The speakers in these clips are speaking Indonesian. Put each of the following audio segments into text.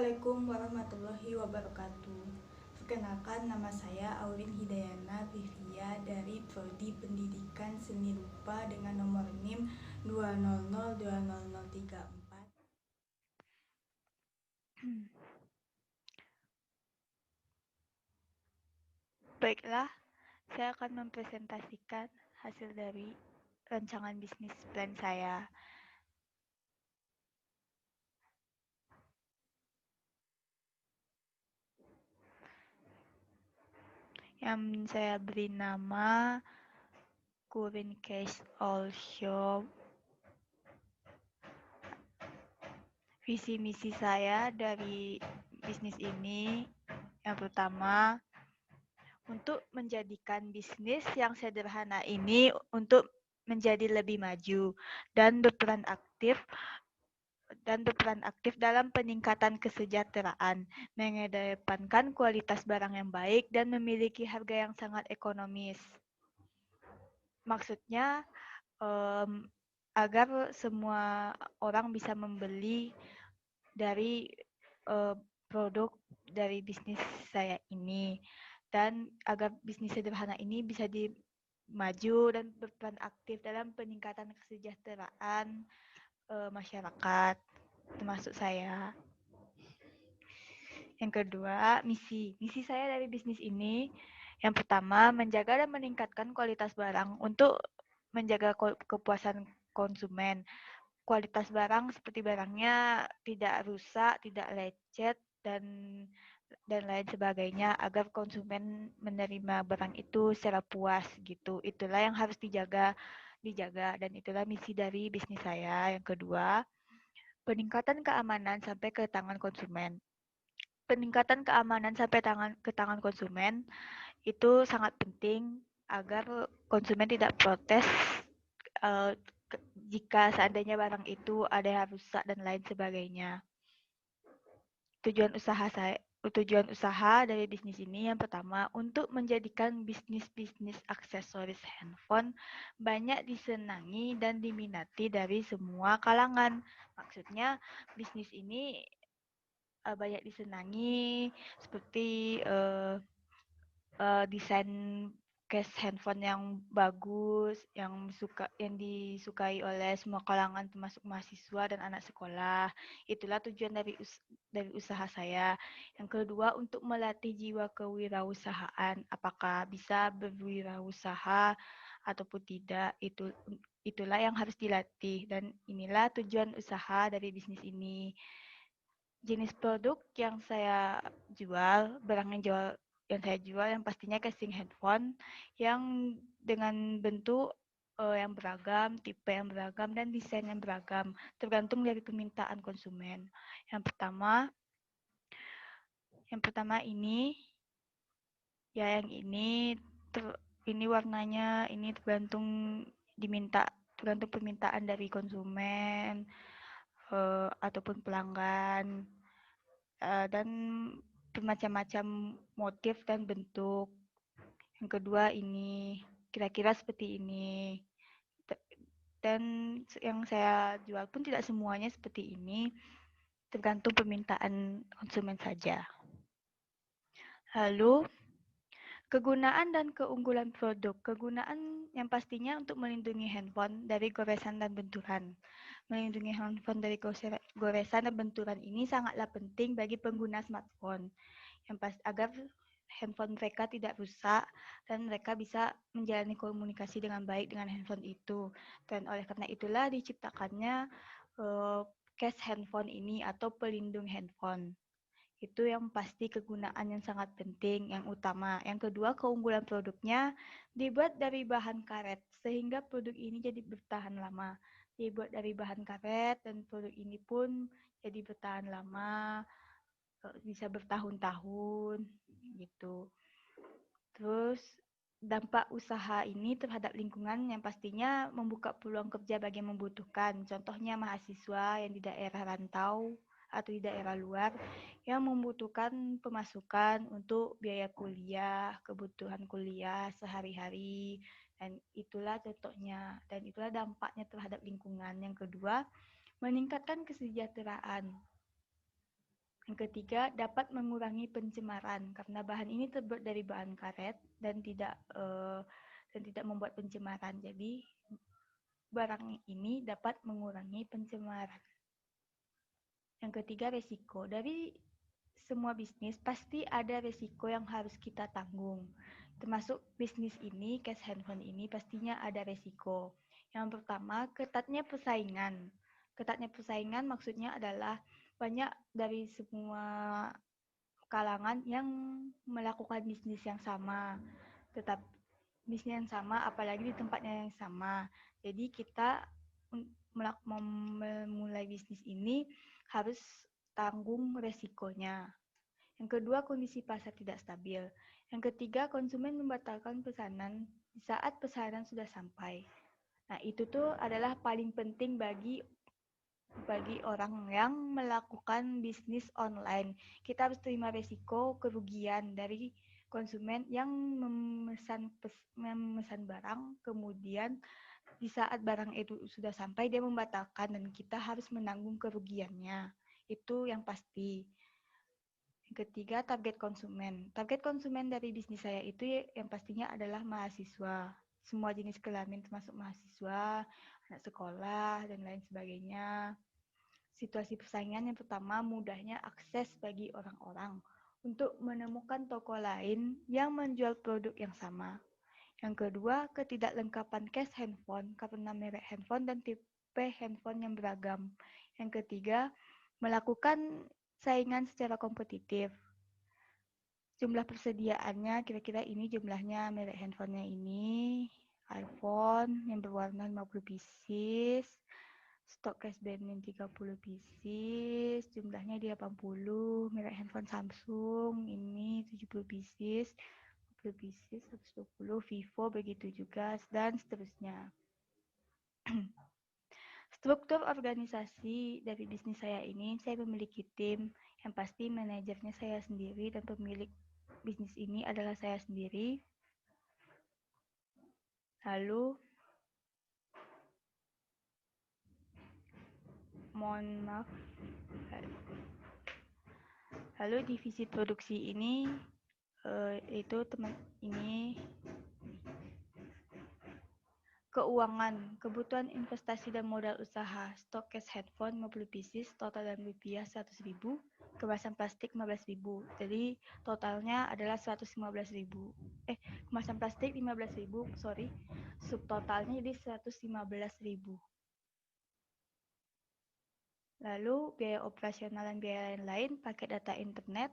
Assalamualaikum warahmatullahi wabarakatuh. Perkenalkan, nama saya Aurin Hidayana Vivia dari Prodi Pendidikan Seni Rupa dengan nomor NIM 2002034. Baiklah, saya akan mempresentasikan hasil dari rancangan bisnis plan saya. Yang saya beri nama Kurin Cash All Shop. Visi misi saya dari bisnis ini yang pertama, untuk menjadikan bisnis yang sederhana ini untuk menjadi lebih maju dan berperan aktif dalam peningkatan kesejahteraan, mengedepankan kualitas barang yang baik, dan memiliki harga yang sangat ekonomis. Maksudnya, agar semua orang bisa membeli dari produk dari bisnis saya ini, dan agar bisnis sederhana ini bisa maju dan berperan aktif dalam peningkatan kesejahteraan masyarakat, termasuk saya. Yang kedua, misi. Misi saya dari bisnis ini, yang pertama, menjaga dan meningkatkan kualitas barang untuk menjaga kepuasan konsumen. Kualitas barang seperti barangnya tidak rusak, tidak lecet, dan lain sebagainya agar konsumen menerima barang itu secara puas gitu. Itulah yang harus dijaga dan itulah misi dari bisnis saya. Yang kedua, peningkatan keamanan sampai ke tangan konsumen. Peningkatan keamanan sampai ke tangan konsumen itu sangat penting agar konsumen tidak protes uh, jika seandainya barang itu ada yang rusak dan lain sebagainya. Tujuan usaha dari bisnis ini yang pertama, untuk menjadikan bisnis aksesoris handphone banyak disenangi dan diminati dari semua kalangan. Maksudnya bisnis ini banyak disenangi seperti desain case handphone yang bagus, yang disukai oleh semua kalangan termasuk mahasiswa dan anak sekolah. Itulah tujuan dari usaha saya. Yang kedua, untuk melatih jiwa kewirausahaan. Apakah bisa berwirausaha ataupun tidak, itulah yang harus dilatih, dan inilah tujuan usaha dari bisnis ini. Jenis produk yang saya jual, yang saya jual yang pastinya casing handphone yang dengan bentuk yang beragam, tipe yang beragam, dan desain yang beragam, tergantung dari permintaan konsumen. Yang pertama ini, ya yang ini warnanya, ini tergantung permintaan dari konsumen ataupun pelanggan. Dan bermacam-macam motif dan bentuk. Yang kedua ini kira-kira seperti ini. Dan yang saya jual pun tidak semuanya seperti ini, tergantung permintaan konsumen saja. Lalu, kegunaan dan keunggulan produk. Kegunaan yang pastinya untuk melindungi handphone dari goresan dan benturan. Melindungi handphone dari goresan dan benturan ini sangatlah penting bagi pengguna smartphone, agar handphone mereka tidak rusak dan mereka bisa menjalani komunikasi dengan baik dengan handphone itu. Dan oleh karena itulah diciptakannya case handphone ini atau pelindung handphone. Itu yang pasti kegunaan yang sangat penting, yang utama. Yang kedua, keunggulan produknya dibuat dari bahan karet, sehingga produk ini jadi bertahan lama. Dibuat dari bahan karet dan produk ini pun jadi bertahan lama, bisa bertahun-tahun gitu. Terus dampak usaha ini terhadap lingkungan yang pastinya membuka peluang kerja bagi yang membutuhkan. Contohnya mahasiswa yang di daerah rantau atau di daerah luar yang membutuhkan pemasukan untuk biaya kuliah, kebutuhan kuliah sehari-hari, dan itulah contohnya, dan itulah dampaknya terhadap lingkungan. Yang kedua, meningkatkan kesejahteraan. Yang ketiga, dapat mengurangi pencemaran karena bahan ini terbuat dari bahan karet dan tidak membuat pencemaran. Jadi barang ini dapat mengurangi pencemaran. Yang ketiga, resiko. Dari semua bisnis pasti ada resiko yang harus kita tanggung. Termasuk bisnis ini, case handphone ini pastinya ada resiko. Yang pertama, ketatnya persaingan. Ketatnya persaingan maksudnya adalah banyak dari semua kalangan yang melakukan bisnis yang sama, tetap bisnis yang sama, apalagi di tempatnya yang sama. Jadi kita memulai bisnis ini harus tanggung resikonya. Yang kedua, kondisi pasar tidak stabil. Yang ketiga, konsumen membatalkan pesanan di saat pesanan sudah sampai. Nah, itu tuh adalah paling penting bagi orang yang melakukan bisnis online. Kita harus terima resiko kerugian dari konsumen yang memesan barang, kemudian di saat barang itu sudah sampai dia membatalkan dan kita harus menanggung kerugiannya. Itu yang pasti. Yang ketiga, target konsumen. Target konsumen dari bisnis saya itu yang pastinya adalah mahasiswa. Semua jenis kelamin termasuk mahasiswa, anak sekolah, dan lain sebagainya. Situasi persaingan yang pertama, mudahnya akses bagi orang-orang untuk menemukan toko lain yang menjual produk yang sama. Yang kedua, ketidaklengkapan case handphone karena merek handphone dan tipe handphone yang beragam. Yang ketiga, melakukan saingan secara kompetitif. Jumlah persediaannya kira-kira ini jumlahnya merek handphonenya ini iPhone yang berwarna 50 pieces, stok cash Benin 30 pieces, jumlahnya di 80, merek handphone Samsung ini 70 pieces, 50 pieces, 120, Vivo begitu juga, dan seterusnya. Struktur organisasi dari bisnis saya ini, saya memiliki tim, yang pasti manajernya saya sendiri dan pemilik bisnis ini adalah saya sendiri. Lalu, mohon maaf. Lalu divisi produksi ini itu keuangan, kebutuhan investasi dan modal usaha, stok cash headphone 50 pieces, total dalam rupiah 100.000, kemasan plastik 15.000. Jadi totalnya adalah 115.000. Kemasan plastik 15.000, sorry. Subtotalnya jadi 115.000. Lalu biaya operasional dan biaya lain-lain, paket data internet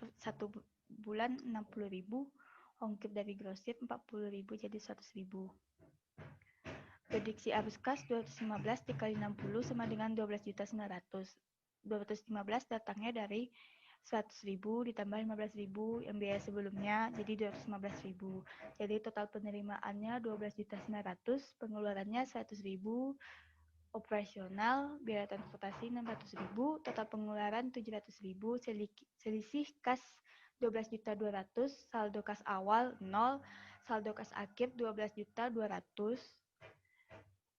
1 bulan 60.000, ongkir dari grosir 40.000 jadi 100.000. Prediksi arus kas 215 dikali 60 sama dengan 12.900. 215 datangnya dari 100.000 ditambah 15.000 yang biaya sebelumnya jadi 215.000. Jadi total penerimaannya 12.900, pengeluarannya 100.000, operasional, biaya transportasi 600.000, total pengeluaran 700.000, selisih kas 12.200, saldo kas awal 0, saldo kas akhir 12.200.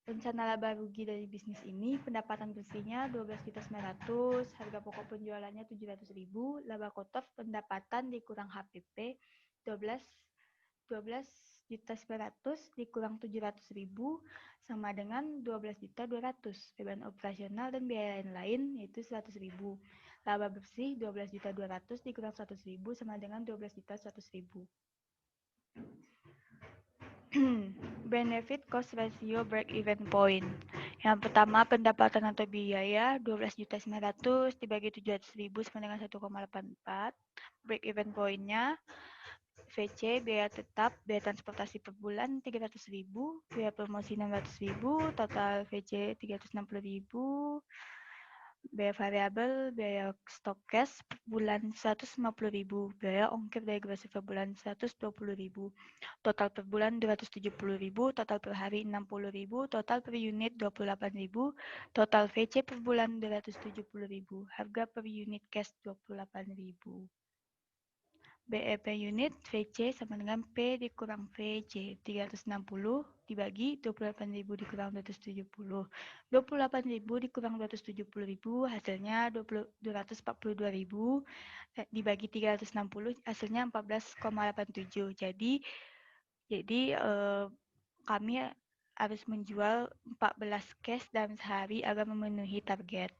Rencana laba rugi dari bisnis ini, pendapatan bersihnya 12.900, harga pokok penjualannya 700.000, laba kotor pendapatan dikurang HPP 12.900 dikurang 700.000 sama dengan 12.200. Beban operasional dan biaya lain yaitu 100.000. Laba bersih 12.200 dikurang 100.000 sama dengan 12.100.000. Benefit cost ratio break even point. Yang pertama, pendapatan atau biaya 12.900 dibagi 700.000 sama dengan 1,84. Break even point-nya VC, biaya tetap, biaya transportasi per bulan 300.000, biaya promosi 600.000, total VC 360.000. Biaya variabel, biaya stok cash per bulan 150.000, biaya ongkir dari grosir per bulan 120.000, total per bulan 270.000, total per hari 60.000, total per unit 28.000, total VC per bulan 270.000, harga per unit cash 28.000. BEP unit VC sama dengan P dikurang VC. 360 dibagi 28.000 dikurang 270. 28.000 dikurang 270.000 hasilnya 242.000 dibagi 360 hasilnya 14,87. Jadi kami harus menjual 14 case dalam sehari agar memenuhi target.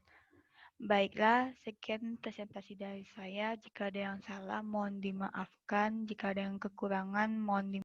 Baiklah, sekian presentasi dari saya. Jika ada yang salah, mohon dimaafkan. Jika ada yang kekurangan, mohon dimaafkan.